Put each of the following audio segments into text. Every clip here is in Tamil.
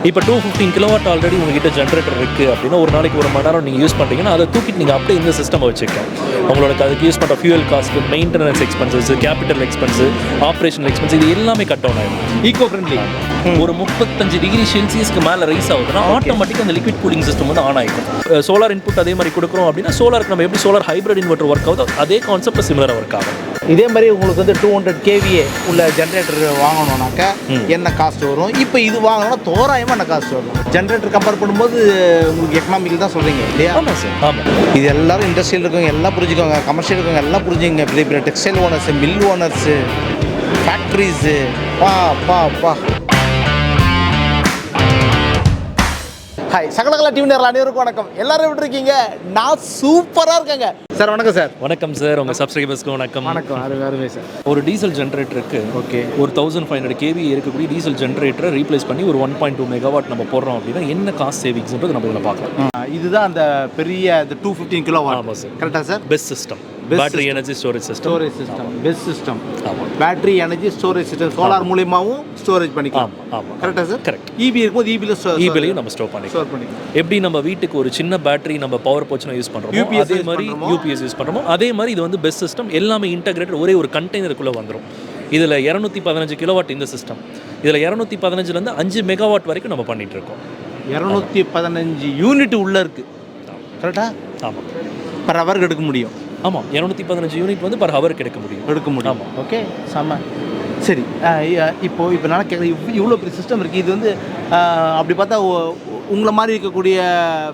இப்போ 215 கிலோவாட் ஆல்ரெடி உங்ககிட்ட ஜென்ரேட்டர் இருக்குது அப்படின்னா ஒரு நாளைக்கு ஒரு மணி நேரம் நீங்கள் யூஸ் பண்ணுறீங்கன்னா அதை தூக்கிட்டு நீங்கள் அப்படியே இந்த சிஸ்டம் வச்சுக்கலாம். உங்களுக்கு அதுக்கு யூஸ் பண்ணுற fuel cost, maintenance expenses, capital expense, operational expense, இது எல்லாமே கட் டவுன் ஆகிடும். Eco friendly. ஒரு 35 டிகிரி செல்சியஸ்க்கு மேலே ரைஸ் ஆகுதுன்னா ஆட்டோமேட்டிக்காக அந்த லிக்விட் கூலிங் சிஸ்டம் வந்து ஆன் ஆகிடும். சோலார் இன்புட் அதே மாதிரி கொடுக்குறோம் அப்படின்னா சோலாருக்கு நம்ம எப்படி சோலார் ஹைப்ரிட் இன்வெர்ட்டர் ஒர்க் ஆகுதோ அதே கான்செப்ட் சிமிலராக ஒர்க் ஆகும். இதே மாதிரி உங்களுக்கு வந்து 200 KVA உள்ள ஜென்ரேட்டர் வாங்கணும்னாக்கா என்ன காஸ்ட் வரும்? இப்போ இது வாங்கணும்னா தோராயமாக என்ன காஸ்ட் வரும்? ஜென்ரேட்டர் கம்பேர் பண்ணும்போது உங்களுக்கு எக்கனாமிக்கல் தான் சொல்கிறீங்க இல்லையா? ஆமாம் சார், ஆமாம். இது எல்லாரும் இண்டஸ்ட்ரியில் இருக்கவங்க எல்லாம் புரிஞ்சுக்கோங்க, கமர்ஷியல் இருக்கவங்க எல்லாம் புரிஞ்சுங்க. பெரிய பெரிய textile owners, mill owners, factories, பா. ஹாய், சகலகல டிவி நேரில் அனைவருக்கும் வணக்கம். எல்லாரும் எப்படி இருக்கீங்க? நான் சூப்பராக இருக்கேங்க சார். வணக்கம் சார். வணக்கம் சார். உங்கள் சப்ஸ்கிரைபர்ஸ்க்கு வணக்கம். வணக்கம். அருமை சார். ஒரு டீசல் ஜென்ரேட்டருக்கு ஒரு 1500 KVA இருக்கக்கூடிய டீசல் ஜென்ரேட்டரை ரீப்ளேஸ் பண்ணி ஒரு 1.2 மெகாவாட் நம்ம போடுறோம் அப்படின்னா என்ன காஸ்ட் சேவிங்ஸ்ன்றது நம்ம இதில் பார்க்கலாம். இதுதான் அந்த பெரிய 215 கிலோவாட். ஆமாம் சார். கரெக்டாக sir. Best system, battery energy storage system. Best system. ஆமாம். Battery energy storage system. Solar மூலியமாகவும் ஸ்டோரேஜ் பண்ணிக்கலாம். ஆமாம். கரெக்டாக சார். கரெக்ட். EB இருக்கும்போது EBலையும் நம்ம ஸ்டோர் பண்ணிக்கலாம். எப்படி நம்ம வீட்டுக்கு ஒரு சின்ன பேட்டரி நம்ம பவர் போச்சுன்னா யூஸ் பண்ணுறோம், அதே மாதிரி UPS யூஸ் பண்ணுறோமோ அதே மாதிரி இது வந்து பெஸ்ட் சிஸ்டம். எல்லாமே இன்டகிரேட்டட் ஒரே ஒரு கண்டெய்னருக்குள்ளே வந்துடும். இதில் 215 கிலோவாட் இந்த சிஸ்டம். இதில் 215லேருந்து 5 மெகாவாட் வரைக்கும் நம்ம பண்ணிகிட்டு இருக்கோம். 215 யூனிட் உள்ளே இருக்குது. கரெக்டாக? ஆமாம். பர் ஹவருக்கு எடுக்க முடியும். ஆமாம், 215 யூனிட் வந்து பர் ஹவருக்கு எடுக்க முடியும். ஆமாம். ஓகே, செம்ம. சரி, இப்போ நான் கேட்குறேன், இவ்வளோ பெரிய சிஸ்டம் இருக்குது. இது வந்து அப்படி பார்த்தா உங்களை மாதிரி இருக்கக்கூடிய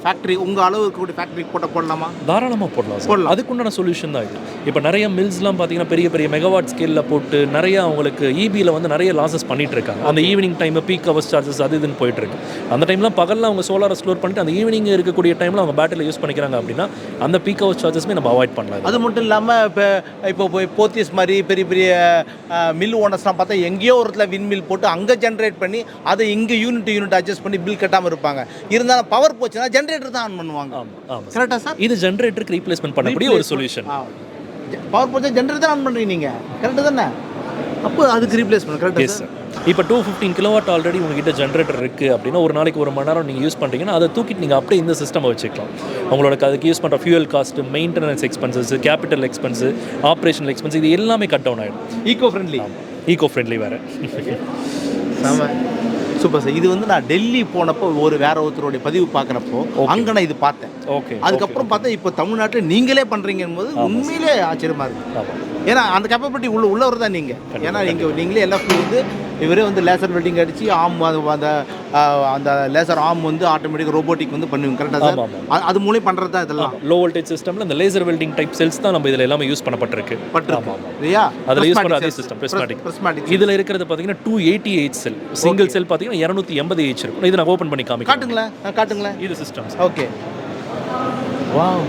ஃபேக்ட்ரி, உங்கள் அளவு இருக்கக்கூடிய ஃபேக்ட்ரி போடலாமா? தாராளமாக போடலாம். அதுக்குண்டான சொல்யூஷன் தான் இது. இப்போ நிறைய மில்ஸ்லாம் பார்த்தீங்கன்னா பெரிய பெரிய மெகாவாட் ஸ்கேலில் போட்டு நிறைய அவங்களுக்கு EBயில் வந்து நிறைய லாஸஸ் பண்ணிட்டு இருக்காங்க. அந்த evening time peak hours charges அது இதுன்னு போயிட்டு இருக்கு. அந்த டைம்லாம் பகலில் அவங்க சோலாரை ஸ்டோர் பண்ணிட்டு அந்த ஈவினிங் இருக்கக்கூடிய டைமில் அவங்க பேட்டரியில் யூஸ் பண்ணிக்கிறாங்க அப்படின்னா அந்த பீக் ஹவர்ஸ் சார்ஜஸ்மே நம்ம அவாய்ட் பண்ணலாம். அது மட்டும் இல்லாமல் இப்போ போத்தீஸ் மாதிரி பெரிய பெரிய மில் ஓனர்ஸ்லாம் பார்த்தா எங்கேயோ ஒரு இடத்துல விண்மில் போட்டு அங்கே ஜென்ரேட் பண்ணி அதை இங்கே யூனிட் அட்ஜஸ்ட் பண்ணி பில் கட்டாமல் இருப்பாங்க. இருந்தாலும் பவர் போச்சுன்னா ஜென்ரேட்டர் தான் ஆன் பண்ணுவாங்க. கரெக்டா சார்? இது ஜென்ரேட்டருக்கு ரீப்ளேஸ்மென்ட் பண்ணக்கூடிய ஒரு சொல்யூஷன். பவர் போச்சா ஜென்ரேட்டர் தான் ஆன் பண்ணுவீங்க நீங்க. கரெக்டா தானே? அப்போ அதுக்கு ரீப்ளேஸ்மென்ட். கரெக்டா சார். இப்போ 215 கிலோவாட் ஆல்ரெடி உங்ககிட்ட ஜென்ரேட்டர் இருக்குது அப்படின்னா ஒரு நாளைக்கு ஒரு மணி நேரம் நீங்கள் யூஸ் பண்ணுறீங்கன்னா அதை தூக்கிட்டு நீங்கள் அப்படியே இந்த சிஸ்டம் வச்சுக்கலாம். உங்களுக்கு அதுக்கு யூஸ் பண்ணுற fuel cost, maintenance expenses, capital expense, operational expense, இது எல்லாமே கட் டவுன் ஆகிடும். ஈகோ ஃப்ரெண்ட்லி வேறு. ஆமாம், சூப்பர் சார். இது வந்து நான் டெல்லி போனப்போ வேற ஒருத்தருடைய பதிவு பார்க்குறப்போ அங்கே நான் இது பார்த்தேன். ஓகே. அதுக்கப்புறம் பார்த்தா இப்போ தமிழ்நாட்டில் நீங்களே பண்ணுறீங்கன்னு போது உண்மையிலே ஆச்சரியமாக இருக்குது. ஏன்னா அந்த கேப்பபிலிட்டி உள்ளவர் தான் நீங்கள். ஏன்னா நீங்களே எல்லா வந்து இவரே வந்து லேசர் வெல்டிங் அடித்து அந்த லேசர் ஆம் வந்து ஆட்டோமேட்டிக் ரோபோட்டிக் வந்து பண்ணுவீங்க. கரெக்டாக சார்? அது மூலம் பண்ணுறது தான் இதெல்லாம். லோ வோல்டேஜ் சிஸ்டமில் இந்த லேசர் வெல்டிங் டைப் செல்ஸ் தான் நம்ம இதில் எல்லாமே யூஸ் பண்ணப்பட்டிருக்கு. இல்லையா? அதில் யூஸ் பண்ணுற அதே சிஸ்டம் பிரிஸ்மாட்டிக். இதில் இருக்கிறது பார்த்தீங்கன்னா 280H செல். சிங்கிள் செல் பார்த்தீங்கன்னா 280H இருக்கும். இது நான் ஓப்பன் பண்ணி காட்டுங்களேன். இது system. Okay. Wow,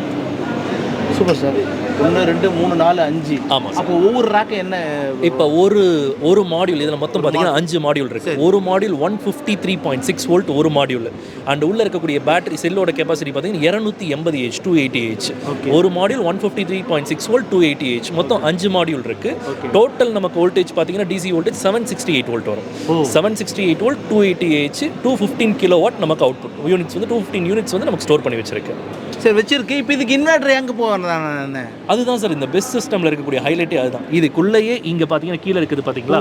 super sir. 1 2 3 4 5. ஆமாம். அப்போ ஒவ்வொரு ரேக்கு என்ன? இப்போ ஒரு மாடியூல் இதில் மொத்தம் பார்த்தீங்கன்னா 5 மாடியூல் இருக்குது. ஒரு மாடியூல் 153.6 வோல்ட் ஒரு மாடியூல். அண்ட் உள்ளே இருக்கக்கூடிய பேட்டரி செல்லோட கெப்பாசிட்டி பார்த்தீங்கன்னா 280H 280H. ஒரு மாடியூல் 153.6 வோல்ட் 280H. மொத்தம் 5 மாடியூல் இருக்குது. டோட்டல் நமக்கு வோல்டேஜ் பார்த்தீங்கன்னா DC வோல்டேஜ் 768 வோல்ட் வரும். 768 வோல்ட் 280H 215 கிலோவாட் நமக்கு அவுட்புட் யூனிட்ஸ் வந்து 215 யூனிட்ஸ் வந்து நமக்கு ஸ்டோர் பண்ணி வச்சிருக்கு. சரி, வச்சிருக்கு. இப்போ இதுக்கு இன்வெர்டர் எங்கே போவேன்? அதுதான் சார் இந்த பெஸ்ட் சிஸ்டமில் இருக்கக்கூடிய ஹைலைட்டே அதுதான். இதுக்குள்ளேயே இங்கே பார்த்தீங்கன்னா கீழே இருக்குது பார்த்தீங்களா?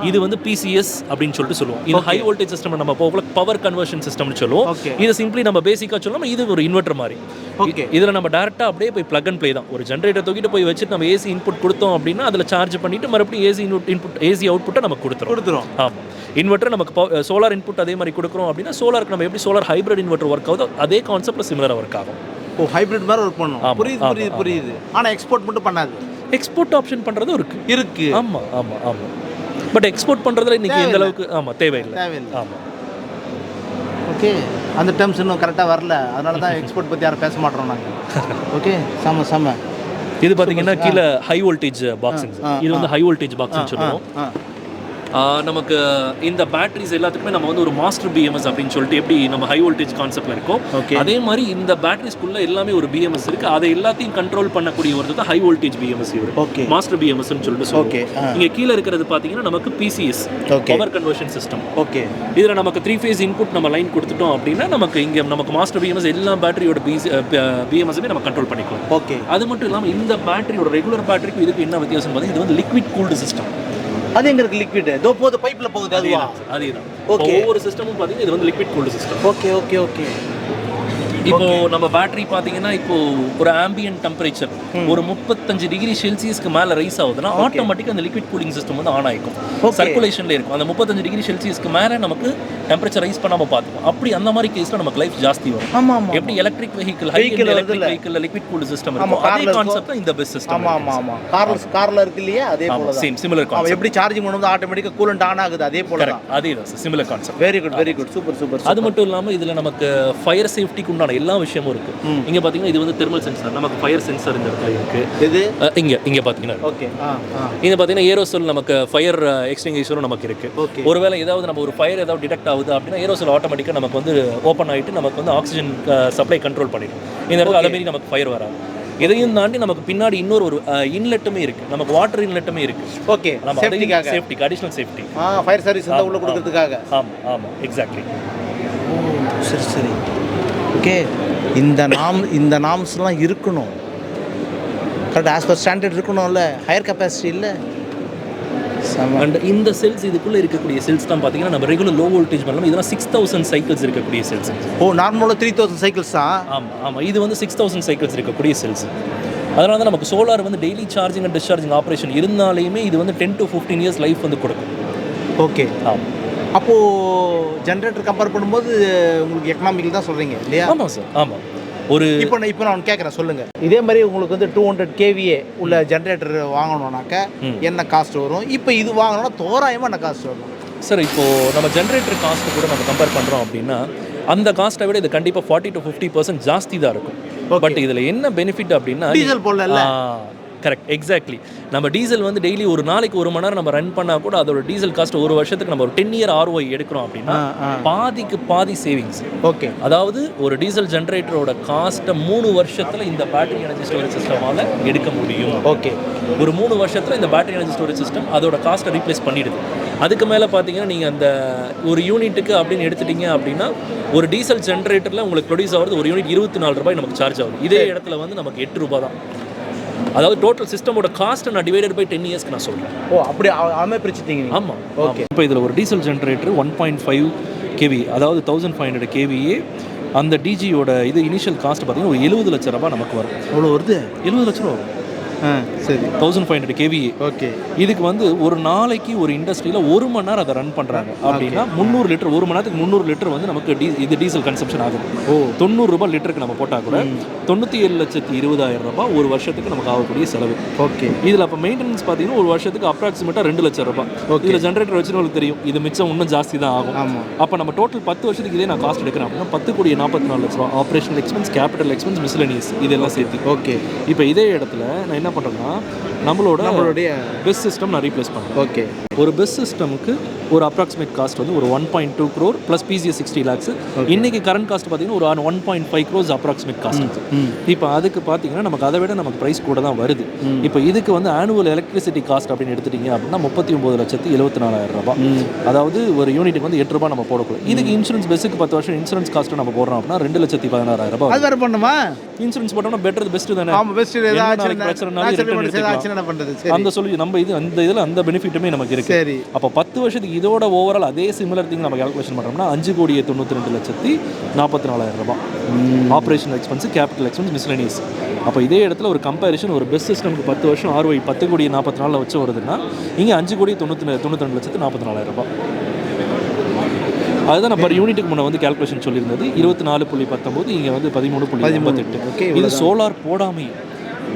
இது வந்து PCS அப்படின்னு சொல்லிட்டு சொல்லுவோம். இது ஹை வோல்டேஜ் சிஸ்டம் நம்ம போகல பவர் கன்வர்ஷன் சிஸ்டம்னு சொல்லுவோம். இது சிம்பிளி நம்ம பேசிக்காக சொல்லலாம். இது ஒரு இன்வெர்டர் மாதிரி. ஓகே. இதில் நம்ம டேரெக்டாக அப்படியே போய் ப்ளக் அண்ட் ப்ளே தான். ஒரு ஜென்ரேட்டர் தூக்கிட்டு போய் வச்சுட்டு நம்ம AC இன்புட் கொடுத்தோம் அப்படின்னா அதில் சார்ஜ் பண்ணிட்டு மறுபடியும் AC அவுட்புட்டை நம்ம கொடுத்துரும். ஆமாம். இன்வெர்டர் நமக்கு சோலார் இன்புட் அதே மாதிரி கொடுக்குறோம் அப்படின்னா சோலாருக்கு நம்ம எப்படி சோலார் ஹைப்ரிட் இன்வெர்டர் ஒர்க் ஆகுதோ அதே கான்செப்ட்ல சிமிலராக ஒர்க் ஆகும். ஹைப்ரிட் மாதிரி ஒர்க் பண்ணும். புரியுது. ஆனால் எக்ஸ்போர்ட் மட்டும் பண்ணாது. எக்ஸ்போர்ட் ஆப்ஷன் பண்ணுறது இருக்கு. ஆமாம். பட் எக்ஸ்போர்ட் பண்ணுறதுல இன்னைக்கு எந்த அளவுக்கு தேவையில்லை. ஆமாம். ஓகே. அந்த டேர்ம்ஸ் இன்னும் கரெக்டாக வரல. அதனால தான் எக்ஸ்போர்ட் பற்றி யாரும் பேச மாட்டோம் நாங்கள். ஓகே. செம்ம. இது பார்த்தீங்கன்னா கீழே ஹை வோல்டேஜ் பாக்ஸிங். இது வந்து ஹை வோல்டேஜ் பாக்ஸ்னு சொல்லுவோம். நமக்கு இந்த பேட்டரிஸ் எல்லாத்துக்குமே நம்ம வந்து ஒரு மாஸ்டர் பிஎம்எஸ் அப்படின்னு சொல்லிட்டு எப்படி நம்ம ஹை வோல்டேஜ் கான்செப்ட்ல இருக்கோம், அதே மாதிரி இந்த பேட்டரிஸ்குள்ள எல்லாமே ஒரு பிஎம்எஸ் இருக்கு. அதை எல்லாத்தையும் கண்ட்ரோல் பண்ணக்கூடிய ஒரு ஹை வோல்டேஜ் பிஎம்எஸ் இவர் மாஸ்டர் பிஎம்எஸ் சொல்லிட்டு சொல்லுவோம். இங்க கீழே இருக்கிறது பாத்தீங்கன்னா நமக்கு BCS power conversion system. Okay, இதுல நமக்கு 3 ஃபேஸ் இன்புட் நம்ம லைன் கொடுத்துட்டோம் அப்படின்னா நமக்கு இங்க நமக்கு மாஸ்டர் பிஎம்எஸ் எல்லா பேட்டரியோட பிஎம்எஸ்ஸுமே நம்ம கண்ட்ரோல் பண்ணிக்கலாம். ஓகே, அது மட்டும் இல்லாமல் இந்த பேட்டரியோட ரெகுலர் பேட்டரிக்கு இதுக்கு என்ன வித்தியாசம் பார்த்தீங்கன்னா இது வந்து லிக்விட் கூல்டு சிஸ்டம். அது எங்க இருக்கு லிக்விட்? இதோ போகுது பைப்ல போகுது அதுவா? அதேதான். ஓகே, ஒவ்வொரு சிஸ்டமும் பாத்தீங்கன்னா இது வந்து liquid cooled system. Okay okay okay. இப்போ நம்ம பேட்டரி பாத்தீங்கன்னா இப்போ ஒரு ஆம்பியன்ட் டெம்பரேச்சர் ஒரு 35 டிகிரி செல்சியஸ்க்கு மேல ரைஸ் ஆகுதுன்னா ஆட்டோமேட்டிக்கா அந்த லிக்விட் கூலிங் சிஸ்டம் வந்து ஆன் ஆயிக்கும், சர்க்குலேஷன்ல இருக்கும். அந்த 35 டிகிரி செல்சியஸ்க்கு மேல நமக்கு டெம்பரேச்சர் ரைஸ் பண்ணாம பாத்துக்கும். அப்படி அந்த மாதிரி கேஸ்ல நமக்கு லைஃப் ஜாஸ்தி வரும். ஆமா ஆமா. எப்படி எலக்ட்ரிக் வெஹிக்கிள் ஹை எலக்ட்ரிக் வெஹிக்கிள்ல லிக்விட் கூல்டு சிஸ்டம் இருக்கும், அதே கான்செப்ட் இந்த பெஸ் சிஸ்டம். ஆமா ஆமா ஆமா. கார்ல இருக்கு இல்லையா, அதே போல தான். Same similar concept. எப்படி சார்ஜிங் பண்ணும்போது ஆட்டோமேட்டிக்கா கூலண்ட் ஆன் ஆகுது, அதே போல தான். அதேதான் similar concept. Very good super super. அது மட்டும் இல்லாம இதுல நமக்கு ஃபயர் சேஃப்டிக்கு உண்டான எல்லா விஷயமும் இருக்கு. இங்க பாத்தீங்கன்னா இது வந்து தெர்மல் சென்சார், நமக்கு ஃபயர் சென்சார் இந்த இடத்துல இருக்கு. இது இங்க பாத்தீங்கன்னா ஓகே இங்க பாத்தீங்கன்னா ஏரோசோல் நமக்கு ஃபயர் எக்ஸ்டிங்விஷரும் நமக்கு இருக்கு. ஒருவேளை ஏதாவது நம்ம ஒரு ஃபயர் ஏதாவது டிடெக்ட் ஆகுது அப்படின்னா ஏரோசோல் ஆட்டோமேட்டிக்கா நமக்கு வந்து ஓப்பன் ஆயிட்டு நமக்கு வந்து ஆக்சிஜன் சப்ளை கண்ட்ரோல் பண்ணிடும். இந்த இடத்துல அதே மாதிரி நமக்கு ஃபயர் வராது. இதையும் தாண்டி நமக்கு பின்னாடி இன்னொரு ஒரு இன்லெட்டுமே இருக்கு, நமக்கு வாட்டர் இன்லெட்டுமே இருக்கு. ஓகே, சேஃப்டிக்கு அடிஷனல் சேஃப்டி, ஃபயர் சர்வீஸ் உள்ள கொடுக்கிறதுக்காக. ஆமா ஆமா எக்ஸாக்ட்லி. சரி சரி ஓகே. இந்த நாம்ஸ்லாம் இருக்கணும் கரெக்ட், ஆஸ் பர் ஸ்டாண்டர்ட் இருக்கணும்ல, ஹையர் கெப்பாசிட்டி இல்லை. அண்ட் இந்த செல்ஸ் இதுக்குள்ளே இருக்கக்கூடிய செல்ஸ் தான் பார்த்தீங்கன்னா நம்ம ரெகுலர் லோ வோல்டேஜ் பண்ணலாம். இதெல்லாம் 6000 சைக்கிள்ஸ் இருக்கக்கூடிய செல்ஸ். நார்மலாக 3000 சைக்கிள்ஸ் தான். ஆமாம் ஆமாம், இது வந்து 6000 சைக்கிள்ஸ் இருக்கக்கூடிய செல்ஸ். அதனால தான் நமக்கு சோலார் வந்து daily charging and discharging operation இருந்தாலுமே இது வந்து 10 to 15 இயர்ஸ் லைஃப் வந்து கொடுக்கும். ஓகே, ஆமாம். அப்போது ஜென்ரேட்டர் கம்பேர் பண்ணும்போது உங்களுக்கு எக்கனாமிக்கல் தான் சொல்கிறீங்க இல்லையா? ஆமாம் சார், ஆமாம். ஒரு இப்போ நான் கேட்குறேன், சொல்லுங்கள். இதே மாதிரி உங்களுக்கு வந்து 200 KVA உள்ள ஜென்ரேட்டர் வாங்கணும்னாக்க என்ன காஸ்ட் வரும்? இப்போ இது வாங்கணும்னா தோராயமாக என்ன காஸ்ட் வரும் சார்? இப்போது நம்ம ஜென்ரேட்டர் காஸ்ட்டு கூட நம்ம கம்பேர் பண்ணுறோம் அப்படின்னா அந்த காஸ்ட்டை விட இது கண்டிப்பாக 40 to 50% ஜாஸ்தி தான் இருக்கும். பட் இதில் என்ன பெனிஃபிட் அப்படின்னா டீசல் போடல. Correct, exactly. நம்ம டீசல் வந்து டெய்லி ஒரு நாளைக்கு 1 மணி நேரம் நம்ம ரன் பண்ணால் கூட அதோட டீசல் காஸ்ட் ஒரு வருஷத்துக்கு நம்ம ஒரு 10 இயர் ROI எடுக்கிறோம் அப்படின்னா பாதிக்கு பாதி சேவிங்ஸ். ஓகே, அதாவது ஒரு டீசல் ஜென்ரேட்டரோட காஸ்ட்டை 3 வருஷத்தில் இந்த பேட்டரி எனர்ஜி ஸ்டோரேஜ் சிஸ்டமால் எடுக்க முடியும். ஓகே, ஒரு 3 வருஷத்தில் இந்த பேட்டரி எனர்ஜி ஸ்டோரேஜ் சிஸ்டம் அதோட காஸ்ட்டை ரீப்ளேஸ் பண்ணிடுது. அதுக்கு மேலே பார்த்தீங்கன்னா நீங்கள் அந்த ஒரு யூனிட்டுக்கு அப்படின்னு எடுத்துட்டீங்க அப்படின்னா ஒரு டீசல் ஜென்ரேட்டரில் உங்களுக்கு ப்ரொடியூஸ் ஆகுது ஒரு யூனிட் 24 ரூபாய் நமக்கு சார்ஜ் ஆகுது. இதே இடத்துல வந்து நமக்கு 8 ரூபாய் தான். அதாவது டோட்டல் சிஸ்டமோட காஸ்ட் நான் டிவைடட் பை 10 இயர்ஸ்க்கு நான் சொல்கிறேன். அப்படி பிரிச்சுட்டீங்க. ஆமாம், ஓகே. இப்போ இதில் ஒரு டீசல் ஜென்ரேட்டர் 1.5 KVA, அதாவது 1500 KVA, அந்த டிஜியோட இது இனிஷியல் காஸ்ட் பார்த்தீங்கன்னா ஒரு 70 லட்சம் ரூபாய் நமக்கு வரும். அவ்வளோ வருது? 70 லட்சம் ரூபா வரும். சரி, 1500 KVA. ஓகே, இதுக்கு வந்து ஒரு நாளைக்கு ஒரு இண்டஸ்ட்ரியில் 1 மணி நேரம் அதை ரன் பண்ணுறாங்க அப்படின்னா 300 லிட்டர், 1 மணி நேரத்துக்கு 300 லிட்டர் வந்து நமக்கு இது டீசல் கன்சம்ஷன் ஆகுது. 90 ரூபாய் லிட்டருக்கு நம்ம போட்டால் கூட 97,20,000 ரூபாய் ஒரு வருஷத்துக்கு நமக்கு ஆகக்கூடிய செலவு. ஓகே, இதில் அப்போ மெயின்டெனன்ஸ் பார்த்தீங்கன்னா ஒரு வருஷத்துக்கு அப்ராக்சிமேட்டாக 2 லட்சம் ரூபாய். இதில் ஜென்ரேட்டர் வச்சுன்னு தெரியும் இது மிச்சம் இன்னும் ஜாஸ்தி தான் ஆகும். அப்போ நம்ம டோட்டல் 10 வருஷத்துக்கு இதே நான் காஸ்ட் எடுக்கிறேன் அப்படின்னா 10,44 லட்ச ரூபா operational expense, capital expense, miscellaneous இதெல்லாம் சேர்த்து. ஓகே, இப்போ இதே இடத்துல நான் என்ன பண்ணுறேன்னா நம்மளுடைய பெஸ் சிஸ்டம் நான் ரீப்ளேஸ் பண்ணுறேன். ஓகே, ஒரு பெஸ் சிஸ்டமுக்கு ஒரு அப்ராக்சிமேட் காஸ்ட் வந்து ஒரு 1.2 crore ப்ளஸ் பிசிஎஸ் 60 lakhs. இன்னைக்கு கரண்ட் காஸ்ட் பார்த்தீங்கன்னா ஒரு 1.5 crores அப்ராக்சிமேட் காஸ்ட். இப்போ அதுக்கு பார்த்தீங்கன்னா நமக்கு அதை விட நமக்கு ப்ரைஸ் கூட தான் வருது. இப்போ இதுக்கு வந்து ஆனுவல் எலக்ட்ரிசிட்டி காஸ்ட் அப்படின்னு எடுத்துட்டீங்க அப்படின்னா 39,74,000 ரூபாய். அதாவது ஒரு யூனிட்டுக்கு வந்து 8 ரூபாய் நம்ம போடக்கூடாது. இதுக்கு இன்சூரன்ஸ் பெஸ்ஸுக்கு 10 வருஷம் இன்சூரன்ஸ் காஸ்ட் நம்ம போடுறோம் அப்படின்னா 2,16,000 ரூபாய். அது வேற பண்ணுமா? இன்சூரன்ஸ் போட்டோம்னா பெட்டர் பெஸ்ட் தானே? ஆமா, பெஸ்ட். அந்த சொல்லி நம்ம இது அந்த இதில் அந்த பெனிஃபிட்டுமே நமக்கு இருக்கு. சரி, அப்போ 10 வருஷத்துக்கு இதோட ஓவரால் அதே சிமிலர் திங் நம்ம கால்குலேஷன் பண்ணுறோம்னா 5,92,44,000 ரூபாய் operational expense, capital expense, miscellaneous. அப்போ இதே இடத்துல ஒரு கம்பேரிஷன் ஒரு பெஸ்ட் சிஸ்டம்க்கு 10 வருஷம் ROI 10,44,00,000 வச்சு வருதுன்னா இங்கே 5,92,44,000 ரூபாய். அதுதான் நம்ம யூனிட்டுக்கு முன்னே வந்து கால்குலேஷன் சொல்லியிருந்தது 24.19, இங்கே வந்து 13.58. இது சோலார் போடாமல்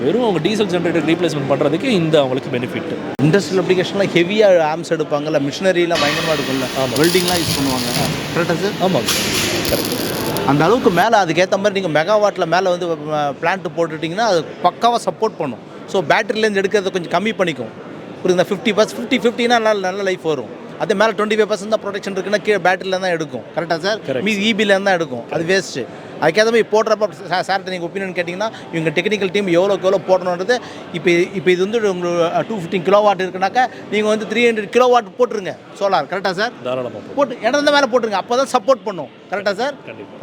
வெறும் அவங்க டீசல் ஜென்ரேட்டர் ரீப்ளேஸ்மெண்ட் பண்ணுறதுக்கு இந்த அவங்களுக்கு பெனிஃபிட். இண்டஸ்ட்ரியல் அப்ளிகேஷன்லாம் ஹெவியாக ஆம்ஸ் எடுப்பாங்கல்ல, மிஷினரிலாம் பயங்கரமாக இருக்கும்ல, வெல்டிங்லாம் யூஸ் பண்ணுவாங்க. கரெக்டாக சார்? ஆமாம், கரெக்ட். அந்த அளவுக்கு மேலே அதுக்கேற்ற மாதிரி நீங்கள் மெகாவாட்டில் மேலே வந்து பிளான்ட் போட்டுட்டிங்கன்னா அது பக்காவாக சப்போர்ட் பண்ணும். ஸோ பேட்டரிலேருந்து எடுக்கிறத கொஞ்சம் கம்மி பண்ணிக்கும். புரியுது? 50+50 50னா நல்ல லைஃப் வரும். அது மேலே 25% தான் ப்ரொடெக்ஷன் இருக்குன்னா கீழே பேட்டரியில் தான் எடுக்கும். கரெக்டாக சார்? மீது இபியில் தான் எடுக்கும். அது வேஸ்ட்டு. அதுக்கேற்ற மாதிரி போடுறப்ப சார்கிட்ட நீங்கள் ஒப்பீனியன் கேட்டிங்கன்னா இவங்க டெக்னிக்கல் டீம் எவ்வளோ போடணுன்றது இப்போ இது வந்து உங்களுக்கு 215 கிலோவாட் இருக்குனாக்கா நீங்கள் வந்து 300 கிலோவாட் போட்டுருங்க சோலார். கரெக்டாக சார்? போட்டு இடம் மேலே போட்டுருங்க. அப்போ தான் சப்போர்ட் பண்ணும். கரெக்டாக சார்?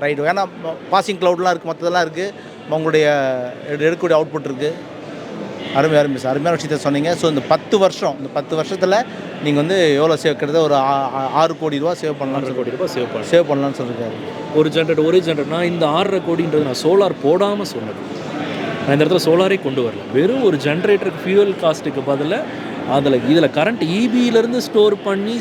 ரைட். ஏன்னா பாசிங் க்ளவுட்லாம் இருக்குது, மற்றதெல்லாம் இருக்குது, உங்களுடைய எடுக்கக்கூடிய அவுட்புட் இருக்குது. அருமை சார், அருமையான விஷயத்தை சொன்னீங்க. ஸோ இந்த 10 வருஷத்தில் நீங்கள் வந்து எவ்வளோ கிட்டத்தட்ட ஒரு 6 கோடி ரூபா சேவ் பண்ணலாம். 6 கோடி ரூபா சேவ் பண்ணலாம்னு சொல்லியிருக்காரு. ஒரே ஜென்ரேட்டர். நான் இந்த 6.5 கோடின்றது நான் சோலார் போடாமல் சொன்னது. நான் இந்த இடத்துல சோலாரே கொண்டு வரல. வெறும் ஒரு ஜென்ரேட்டருக்கு ஃபியூவல் காஸ்ட்டுக்கு பதிலாக இதில் கரண்ட் இபியிலேருந்து ஸ்டோர் பண்ணி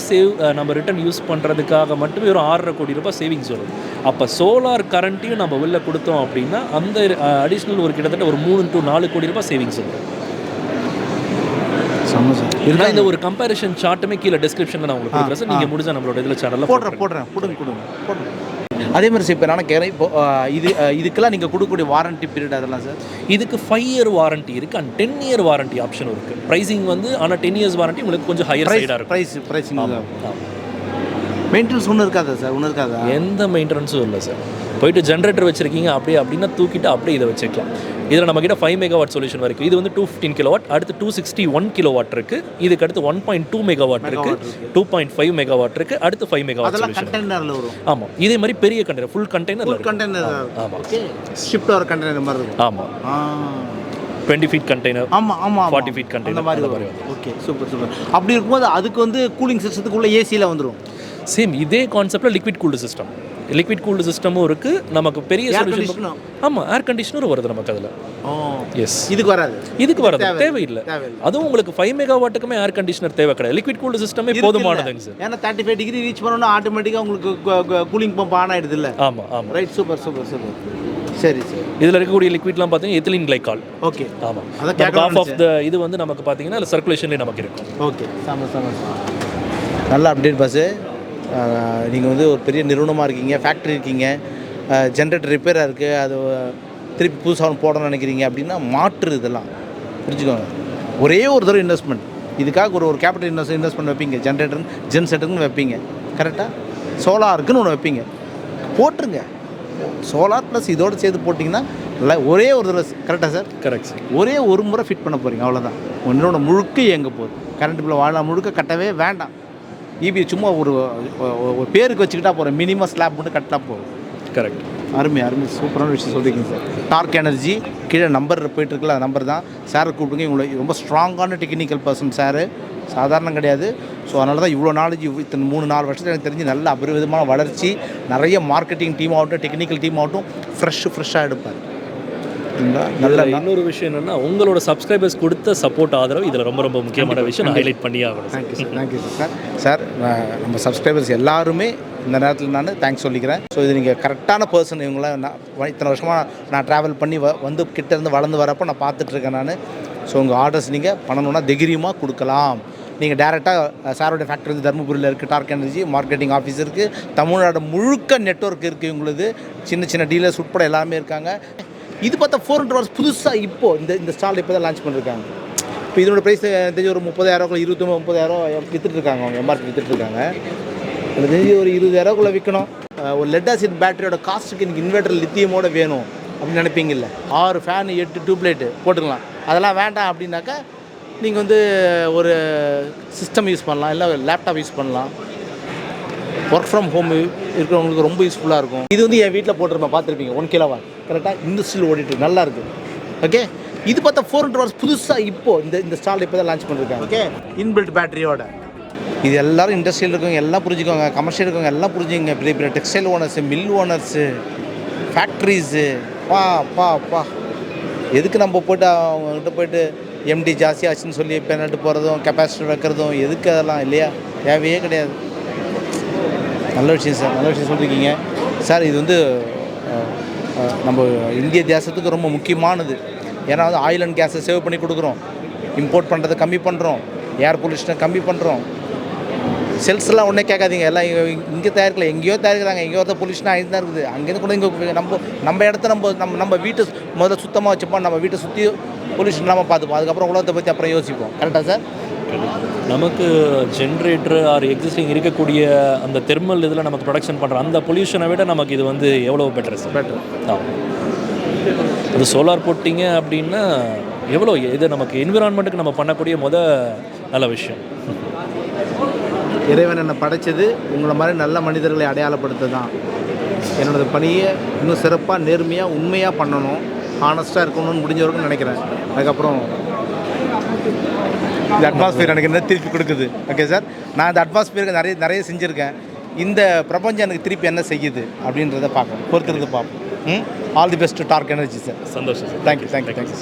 நம்ம ரிட்டர்ன் யூஸ் பண்ணுறதுக்காக மட்டுமே ஒரு 6.5 கோடி ரூபாய் சேவிங்ஸ் வரும். அப்போ சோலார் கரண்ட்டையும் நம்ம வெளில கொடுத்தோம் அப்படின்னா அந்த அடிஷ்னல் ஒரு கிட்டத்தட்ட ஒரு 3 to 4 கோடி ரூபாய் சேவிங்ஸ் வரும். இருந்தால் இந்த ஒரு கம்பேரிஷன் சார்ட்டுமே கீழே டிஸ்கிரிப்ஷனில் நான் உங்களுக்கு கொடுக்குறேன் சார். நீங்கள் முடிஞ்சா நம்மளோட இதில் சேனலில் போடுறேன். அதே மாதிரி சார் இப்போ நான் கேட்குறேன், இப்போ இதுக்கெல்லாம் நீங்கள் கொடுக்கக்கூடிய வாரண்டி பீரியட் அதெல்லாம் சார்? இதுக்கு 5 இயர் வாரண்டி இருக்குது அண்ட் 10 இயர் வாரண்டி ஆப்ஷன் இருக்குது. ப்ரைஸிங் வந்து ஆனால் 10 இயர்ஸ் வாரண்டி உங்களுக்கு கொஞ்சம் ஹையர் சைடாக இருக்கும். ப்ரைஸிங் மெயின்டெனன்ஸ் ஒன்றும் இருக்காதா சார்? ஒன்றும் இருக்காதா? எந்த மெயின்டெனன்ஸும் இல்லை சார். போயிட்டு ஜென்ரேட்டர் வச்சுருக்கீங்க அப்படின்னா தூக்கிட்டு அப்படியே இதை வச்சுக்கலாம். இதில் நம்மக்கிட்ட 5 மெகாவாட் சொல்யூஷன் வரைக்கும். இது வந்து 215 கிலோவாட், அடுத்து 261 கிலோவாட் இருக்குது, இதுக்கு அடுத்து 1.2 மெகாவாட் இருக்குது, 2.5 மெகாவாட் இருக்குது, அடுத்து 5 மெகாவாட் சொல்யூஷன். ஆமாம், இதே மாதிரி பெரிய கண்டெய்னர், ஃபுல் கண்டெய்னர். ஆமாம், ஷிஃப்ட் ஆகிற கண்டெய்னர் மாதிரி இருக்கும். ஆமாம், 20 ஃபீட் கண்டெய்னர். ஆமாம், 40 ஃபீட் கண்டெய்னர் மாதிரி. Okay, super. அப்படி இருக்கும்போது அதுக்கு வந்து கூலிங் சிஸ்டத்துக்குள்ளே ஏசியில் வந்துடும். சேம் இதே கான்செப்டில் லிக்விட் கூல்டு சிஸ்டமும் இருக்குது. நமக்கு பெரிய சொல்யூஷன். ஆமாம், ஏர் கண்டிஷனரும் வருது நமக்கு அதில். எஸ், இதுக்கு வராது, தேவையில்லை. அதுவும் உங்களுக்கு 5 மெகாவாட்டுக்குமே ஏர் கண்டிஷனர் தேவை கிடையாது. லிக்விட் கூல்டு சிஸ்டமே போதுமானதுங்க சார். ஏன்னா 35 டிகிரி ரீச் பண்ணோன்னா ஆட்டோமேட்டிக்காக உங்களுக்கு கூலிங் பம்ப் ஆன் ஆகிடுது இல்லை? ஆமாம். Right, super. சரி. இதில் இருக்கக்கூடிய லிக்விட்லாம் பார்த்தீங்கன்னா எத்திலீன் கிளைகால். ஓகே, ஆமாம். ஹாஃப் ஆஃப் த இது வந்து நமக்கு பார்த்தீங்கன்னா அதில் சர்க்குலேஷன்லேயே நமக்கு இருக்கும். ஓகே, நல்ல அப்டேட் பஸ்ஸு. நீங்கள் வந்து ஒரு பெரிய நிறுவனமாக இருக்கீங்க, ஃபேக்ட்ரி இருக்கீங்க, ஜென்ரேட்டர் ரிப்பேராக இருக்குது, அது திருப்பி புதுசாக போடணும்னு நினைக்கிறீங்க அப்படின்னா மாற்று இதெல்லாம் புரிஞ்சுக்கோங்க. ஒரே ஒரு தடவை இன்வெஸ்ட்மெண்ட், இதுக்காக ஒரு கேபிட்டல் இன்வெஸ்ட்மெண்ட் வைப்பீங்க. ஜென்செட்டுன்னு வைப்பீங்க. கரெக்டாக சோலாருக்குன்னு ஒன்று வைப்பீங்க, போட்டுருங்க. சோலார் ப்ளஸ் இதோடு சேர்த்து போட்டிங்கன்னா இல்லை, ஒரே ஒரு தடவை. கரெக்டாக சார்? கரெக்ட். ஒரே ஒரு முறை ஃபிட் பண்ண போகிறீங்க, அவ்வளோதான். ஒன்றோட முழுக்க இயங்க போகுது. கரண்ட் பில் வாழ முழுக்க கட்டவே வேண்டாம். இபி சும்மா ஒரு பேருக்கு வச்சுக்கிட்டா போகிறோம், மினிமம் ஸ்லாப் மட்டும் கட்டினா போகும். கரெக்ட். அருமை, சூப்பரான விஷயம் சொல்லியிருக்கீங்க சார். டார்க் எனர்ஜி கீழே நம்பர் போயிட்டுருக்குல்ல, நம்பர் தான் சாரை கூப்பிடுங்க. இவங்களை ரொம்ப ஸ்ட்ராங்கான டெக்னிக்கல் பர்சன் சார், சாதாரணம் கிடையாது. ஸோ அதனால தான் இவ்வளோ நாலேஜ் இத்தனை 3-4 வருஷத்தில் எனக்கு தெரிஞ்சு நல்ல அபரிவிதமான வளர்ச்சி. நிறைய மார்க்கெட்டிங் டீம் ஆகட்டும், டெக்னிக்கல் டீம் ஆகட்டும் ஃப்ரெஷ்ஷாக எடுப்பார். நல்ல இன்னொரு விஷயம் என்னென்னா உங்களோட சப்ஸ்கிரைபர்ஸ் கொடுத்த சப்போர்ட் ஆதரவு இதில் ரொம்ப முக்கியமான விஷயம் நான் ஹைலைட் பண்ணி ஆகணும். Thank you sir. நம்ம சப்ஸ்கிரைபர்ஸ் எல்லாருமே இந்த நேரத்தில் நான் தேங்க்ஸ் சொல்லிக்கிறேன். ஸோ இது நீங்கள் கரெக்டான பர்சன். இவங்களாம் இத்தனை வருஷமாக நான் ட்ராவல் பண்ணி வந்து கிட்டேருந்து வளர்ந்து வரப்போ நான் பார்த்துட்ருக்கேன் நான். ஸோ உங்கள் ஆர்டர்ஸ் நீங்கள் பண்ணணுன்னா தைரியமாக கொடுக்கலாம். நீங்கள் டேரெக்டாக சாரோட ஃபேக்ட்ரி வந்து தருமபுரியில் இருக்குது, டார்க் எனர்ஜி மார்க்கெட்டிங் ஆஃபீஸ் இருக்குது, தமிழ்நாடு முழுக்க நெட்வொர்க் இருக்குது இவங்களுக்கு. சின்ன டீலர்ஸ் உட்பட எல்லாமே இருக்காங்க. இது பார்த்தா 400 hours புதுசாக இப்போது இந்த ஸ்டால் இப்போ தான் லான்ச் பண்ணியிருக்காங்க. இப்போ இதோட ப்ரைஸ் தெரிஞ்சு ஒரு 30,000 29-30,000 விற்றுட்ருக்காங்க. அவங்க எம்ஆர்பி விற்றுட்ருக்காங்க. அது தெரிஞ்சு ஒரு 20,000 விற்கணும். ஒரு லெட் ஆசிட் பேட்டரியோட காஸ்ட்டுக்கு எனக்கு இன்வெர்டர் லித்தியமோட வேணும் அப்படின்னு நினைப்பீங்கல்ல. 6 ஃபேன் 8 டியூப்லைட்டு போட்டுக்கலாம். அதெல்லாம் வேண்டாம் அப்படின்னாக்கா நீங்கள் வந்து ஒரு சிஸ்டம் யூஸ் பண்ணலாம், இல்லை லேப்டாப் யூஸ் பண்ணலாம். ஒர்க் ஃப்ரம் ஹோம் இருக்கிறவங்களுக்கு ரொம்ப யூஸ்ஃபுல்லாக இருக்கும். இது வந்து என் வீட்டில் போட்டிருப்பேன், பார்த்துருப்பீங்க. 1 கிலோவாட் கரெக்டாக இண்டஸ்ட்ரியில் ஓடிட்டு நல்லா இருக்குது. ஓகே, இது பார்த்தா 400 hours புதுசாக இப்போது இந்த ஸ்டால் இப்போ தான் லான்ச் பண்ணியிருக்காங்க. ஓகே, இன்பில்ட் பேட்டரியோட. இது எல்லோரும் இண்டஸ்ட்ரியில் இருக்கவங்க எல்லாம் புரிஞ்சுக்கோங்க, கமர்ஷியல் இருக்கவங்க எல்லாம் புரிஞ்சுங்க. பெரிய textile owners, mill owners, factories, பா எதுக்கு நம்ம போய்ட்டு அவங்ககிட்ட போய்ட்டு எம்டி ஜாஸ்தி ஆச்சுன்னு சொல்லி பெனட்டு போகிறதும் கெப்பாசிட்டர் வைக்கிறதும் எதுக்கு? அதெல்லாம் இல்லையா, தேவையே கிடையாது. நல்ல விஷயம் சார், நல்ல விஷயம் சொல்லியிருக்கீங்க சார். இது வந்து நம்ம இந்திய தேசத்துக்கு ரொம்ப முக்கியமானது. ஏன்னா வந்து ஆயில் அண்ட் கேஸை சேவ் பண்ணி கொடுக்குறோம், இம்போர்ட் பண்ணுறதை கம்மி பண்ணுறோம், ஏர் பொல்யூஷனை கம்மி பண்ணுறோம். செல்ஸ்லாம் ஒன்றே கேட்காதீங்க, எல்லாம் இங்கே தயாரிக்கல, எங்கேயோ தயாரிக்கிறாங்க. எங்கேயோ ஒருத்தர் பொல்யூஷன் ஆகிட்டு தான் இருக்குது. அங்கேருந்து கூட இங்கே நம்ம இடத்த நம்ம வீட்டை முதல்ல சுத்தமாக வச்சுப்போம். நம்ம வீட்டை சுற்றி பொல்யூஷன் இல்லாமல் பார்த்துப்போம். அதுக்கப்புறம் உலகத்தை பற்றி அப்புறம் யோசிப்போம். கரெக்டாக சார்? இருக்குது. நமக்கு ஜென்ரேட்டர் ஆர் எக்ஸிஸ்டிங் இருக்கக்கூடிய அந்த தெர்மல் இதில் நமக்கு ப்ரொடக்ஷன் பண்ணுற அந்த பொல்யூஷனை விட நமக்கு இது வந்து எவ்வளோ பெட்டர் சார். பெட்டர். அது சோலார் போட்டிங்க அப்படின்னா எவ்வளோ இது நமக்கு என்விரான்மெண்ட்டுக்கு நம்ம பண்ணக்கூடிய நல்ல விஷயம். இறைவன் என்னை படைச்சது உங்களை மாதிரி நல்ல மனிதர்களை அடையாளப்படுத்த தான். என்னோடய பணியை இன்னும் சிறப்பாக நேர்மையாக உண்மையாக பண்ணணும், ஹானஸ்ட்டாக இருக்கணும்னு முடிஞ்ச வரைக்கும் நினைக்கிறேன். அதுக்கப்புறம் இந்த அட்மாஸ்பியர் எனக்கு என்ன திருப்பி கொடுக்குது. ஓகே சார், நான் இந்த அட்மாஸ்பியருக்கு நிறைய செஞ்சுருக்கேன். இந்த பிரபஞ்சம் எனக்கு திருப்பி என்ன செய்யுது அப்படின்றத பார்க்கணும், பொறுத்திருந்து பார்ப்போம். All the best dark energy sir. சந்தோஷம் சார். Thank you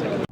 sir.